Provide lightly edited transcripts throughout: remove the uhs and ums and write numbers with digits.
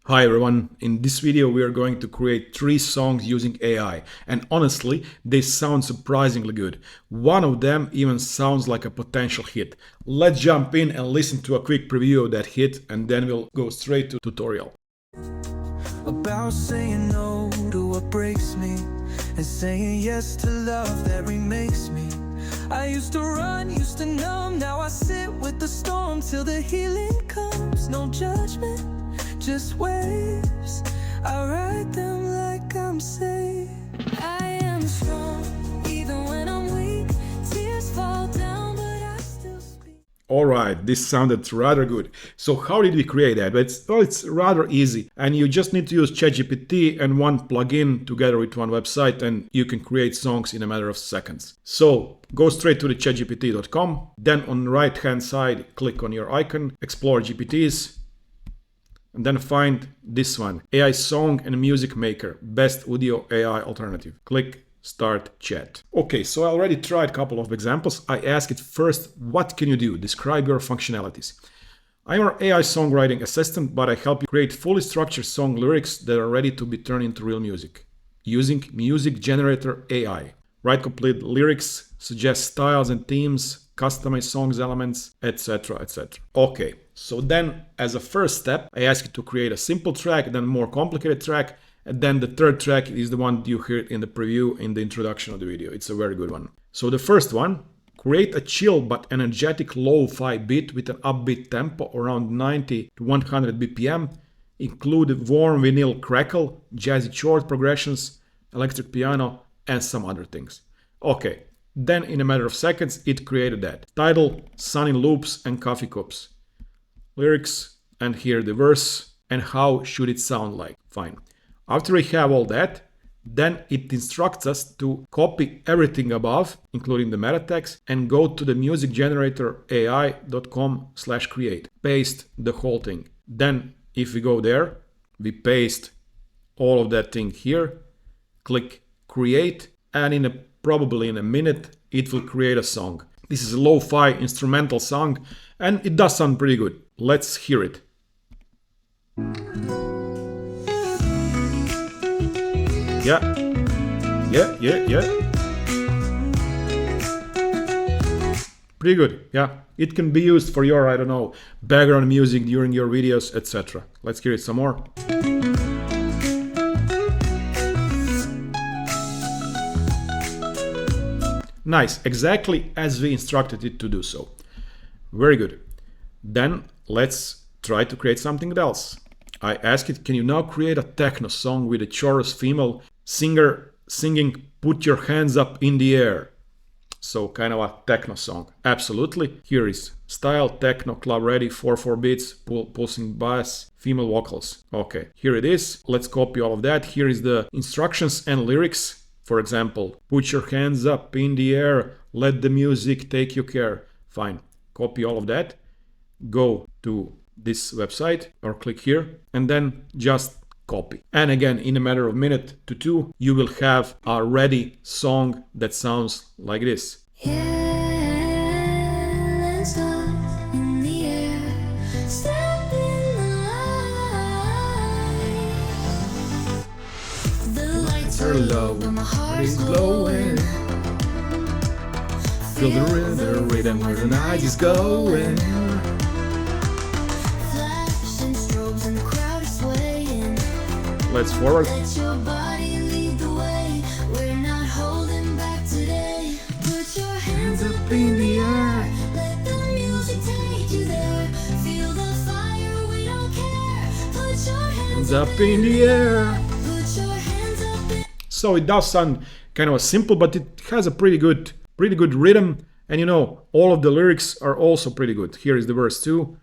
Hi everyone, in this video we are going to create 3 songs using AI, and honestly they sound surprisingly good. One of them even sounds like a potential hit. Let's jump in and listen to a quick preview of that hit and then we'll go straight to tutorial. About saying no to what breaks me and saying yes to love that remakes me. I used to run, used to numb, now I sit with the storm till the healing comes. No judgment, just waves. I ride them like I'm safe. I am strong, even when I'm weak. Tears fall down, but I still speak. Alright, this sounded rather good. So how did we create that? It's rather easy, and you just need to use ChatGPT and one plugin together with one website and you can create songs in a matter of seconds. So go straight to the chatgpt.com, then on the right hand side click on your icon, explore GPTs, and then find this one, AI Song and Music Maker, Best Audio AI Alternative. Click Start Chat. Okay, so I already tried a couple of examples. I asked it first, what can you do? Describe your functionalities. I'm your AI songwriting assistant, but I help you create fully structured song lyrics that are ready to be turned into real music using Music Generator AI. Write complete lyrics, suggest styles and themes, customize songs elements, etc, etc. Okay, so then as a first step, I ask you to create a simple track, then a more complicated track, and then the third track is the one you heard in the preview in the introduction of the video. It's a very good one. So the first one, create a chill but energetic lo-fi beat with an upbeat tempo around 90 to 100 BPM. Include warm vinyl crackle, jazzy chord progressions, electric piano, and some other things. Okay, then in a matter of seconds it created that. Title, Sun in Loops and Coffee Cups. Lyrics, and here the verse, and how should it sound like. Fine. After we have all that, then it instructs us to copy everything above, including the meta text, and go to the musicgeneratorai.com/create. Paste the whole thing. Then if we go there, we paste all of that thing here, click create, and probably in a minute it will create a song. This is a lo-fi instrumental song and it does sound pretty good. Let's hear it. Yeah. Pretty good, yeah. It can be used for your, I don't know, background music during your videos, etc. Let's hear it some more. Nice, exactly as we instructed it to do so. Very good. Then let's try to create something else. I asked it, can you now create a techno song with a chorus female singer singing "Put Your Hands Up in the Air"? So kind of a techno song. Absolutely. Here is style, techno, club ready, 4/4 beats, pulsing bass, female vocals. Okay, here it is. Let's copy all of that. Here is the instructions and lyrics. For example, put your hands up in the air, let the music take you care. Fine, copy all of that, go to this website or click here and then just copy. And again, in a matter of minute to two, you will have a ready song that sounds like this. Low, my heart is glowing. Feel the rhythm where the night is going. Flashing strobes and the crowd is swaying. Let's forward. Let your body lead the way. We're not holding back today. Put your hands up in the air. Let the music take you there. Feel the fire, we don't care. Put your hands up in the air. So it does sound kind of simple, but it has a pretty good rhythm. And you know, all of the lyrics are also pretty good. Here is the verse 2.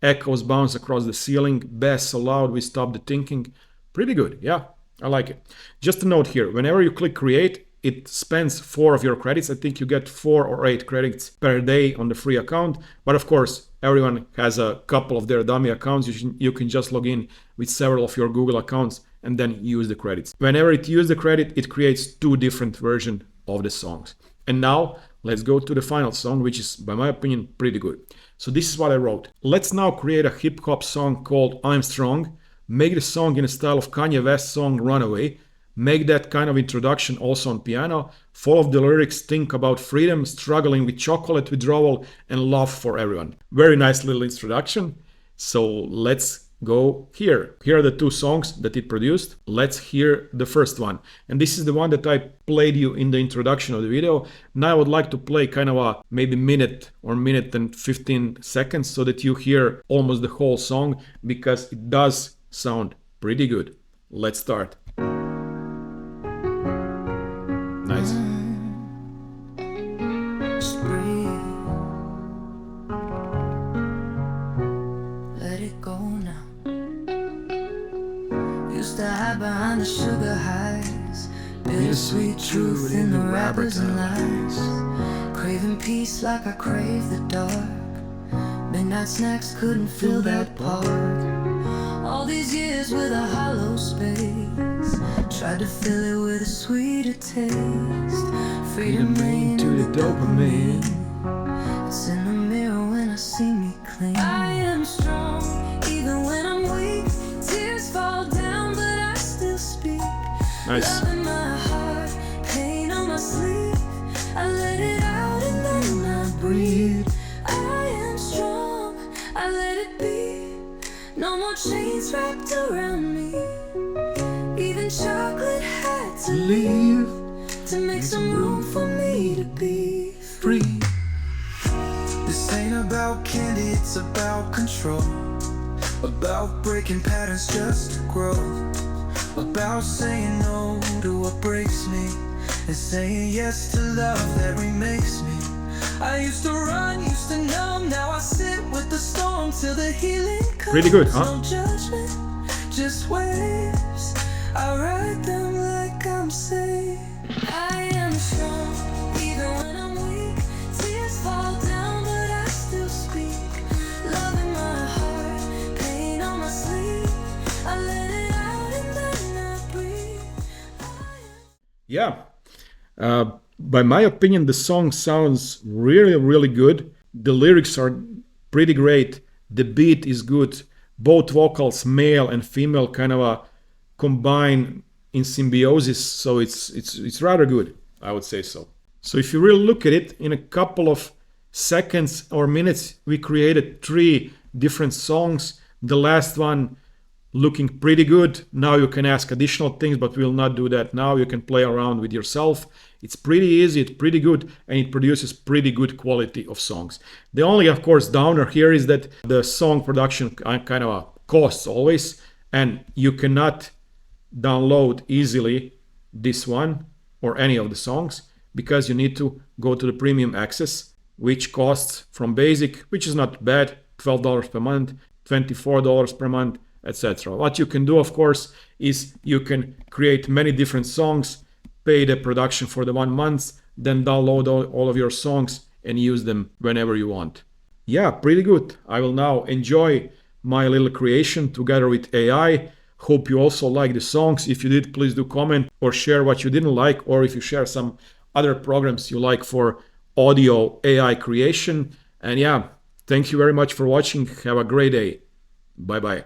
Echoes bounce across the ceiling. Bass so loud we stop the thinking. Pretty good, yeah, I like it. Just a note here, whenever you click create, it spends 4 of your credits. I think you get 4 or 8 credits per day on the free account. But of course, everyone has a couple of their dummy accounts. You can just log in with several of your Google accounts and then use the credits. Whenever it uses the credit, it creates 2 different versions of the songs. And now let's go to the final song, which is, by my opinion, pretty good. So this is what I wrote. Let's now create a hip hop song called I'm Strong make the song in a style of Kanye West song Runaway, make that kind of introduction also on piano, follow the lyrics, think about freedom, struggling with chocolate withdrawal, and love for everyone. Very nice little introduction. So let's go here. Here are the two songs that it produced. Let's hear the first one. And this is the one that I played you in the introduction of the video. Now I would like to play kind of a maybe minute or minute and 15 seconds so that you hear almost the whole song, because it does sound pretty good. Let's start. Nice. Just breathe. Let it go now. Used to hide behind the sugar highs, bittersweet truth in the rappers and lies. Craving peace like I crave the dark. Midnight snacks couldn't fill that park. All these years with a hollow space, tried to fill it with a sweeter taste. Freedom rain to the dopamine. It's in the mirror when I see me clean. I am strong, even when I'm weak. Tears fall down, but I still speak. Nice. Love in my heart, pain on my sleeve. I let it out and then I breathe. I am strong, I let it be. No more chains wrapped around me. Even chocolate had to leave to make some room for me to be free. This ain't about candy, it's about control. About breaking patterns just to grow. About saying no to what breaks me, and saying yes to love that remakes me. I used to run, used to numb, now I sit with the storm till the healing comes. Pretty good, huh? No judgment, just waves. I ride them like I'm safe. I am strong, even when I'm weak. Tears fall down, but I still speak. Love in my heart, pain on my sleeve. I let it out and then I breathe. Yeah. By my opinion, the song sounds really, really good. The lyrics are pretty great. The beat is good. Both vocals, male and female, kind of a combine in symbiosis. So it's rather good, I would say so. So if you really look at it, in a couple of seconds or minutes, we created 3 different songs. The last one looking pretty good. Now you can ask additional things, but we'll not do that now. You can play around with yourself. It's pretty easy, it's pretty good, and it produces pretty good quality of songs. The only, of course, downer here is that the song production kind of costs always, and you cannot download easily this one or any of the songs, because you need to go to the premium access, which costs from basic, which is not bad, $12 per month, $24 per month, etc. What you can do, of course, is you can create many different songs, pay the production for the 1 month, then download all of your songs and use them whenever you want. Yeah, pretty good. I will now enjoy my little creation together with AI. Hope you also like the songs. If you did, please do comment or share what you didn't like, or if you share some other programs you like for audio AI creation. And yeah, thank you very much for watching. Have a great day. Bye-bye.